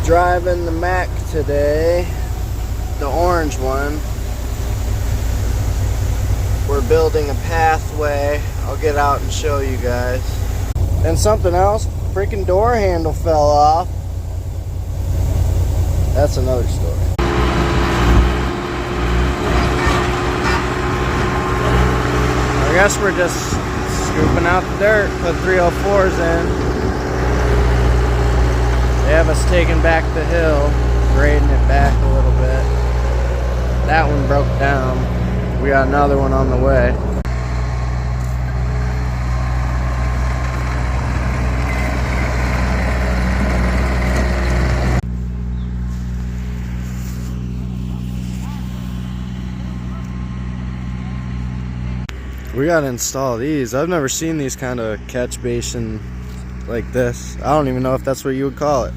Driving the Mack today, the orange one. We're building a pathway. I'll get out and show you guys. And something else, freaking door handle fell off. That's another story. I guess we're just scooping out the dirt, put 304s in. They have us taking back the hill, grading it back a little bit. That one broke down. We got another one on the way. We gotta install these. I've never seen these kind of catch basin like this. I don't even know if that's what you would call it.